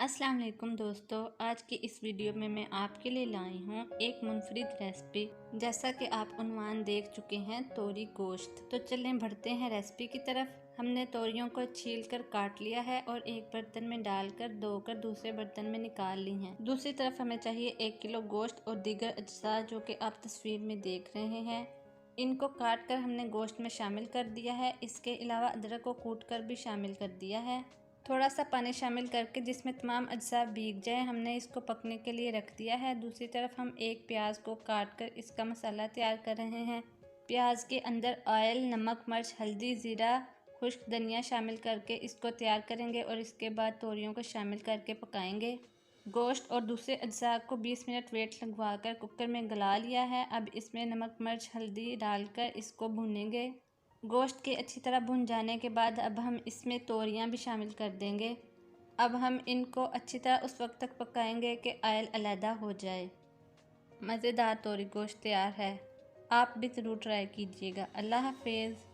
अस्सलाम वालेकुम दोस्तों, आज की इस वीडियो में मैं आपके लिए लाई हूँ एक मुनफरिद रेसिपी। जैसा कि आप उन्वान देख चुके हैं, तोरी गोश्त। तो चलें बढ़ते हैं रेसिपी की तरफ। हमने तोरियों को छील कर काट लिया है और एक बर्तन में डालकर धोकर दूसरे बर्तन में निकाल ली हैं। दूसरी तरफ हमें चाहिए 1 किलो गोश्त और दीगर अज्जा जो कि आप तस्वीर में देख रहे हैं। इनको काट कर हमने गोश्त में शामिल कर दिया है। इसके अलावा अदरक को कूट कर भी शामिल कर दिया है। थोड़ा सा पानी शामिल करके जिसमें तमाम अज्जा भीग जाए हमने इसको पकने के लिए रख दिया है। दूसरी तरफ हम एक प्याज को काट कर इसका मसाला तैयार कर रहे हैं। प्याज के अंदर ऑयल, नमक, मिर्च, हल्दी, ज़ीरा, खुश्क धनिया शामिल करके इसको तैयार करेंगे और इसके बाद तोरियों को शामिल करके पकाएंगे। गोश्त और दूसरे अज्जा को 20 मिनट वेट लगवा कर कुकर में गला लिया है। अब इसमें नमक, मिर्च, हल्दी डालकर इसको भूनेंगे। गोश्त के अच्छी तरह भुन जाने के बाद अब हम इसमें तोरियां भी शामिल कर देंगे। अब हम इनको अच्छी तरह उस वक्त तक पकाएंगे कि ऑयल अलहदा हो जाए। मज़ेदार तोरी गोश्त तैयार है। आप भी ज़रूर ट्राई कीजिएगा। अल्लाह हाफिज़।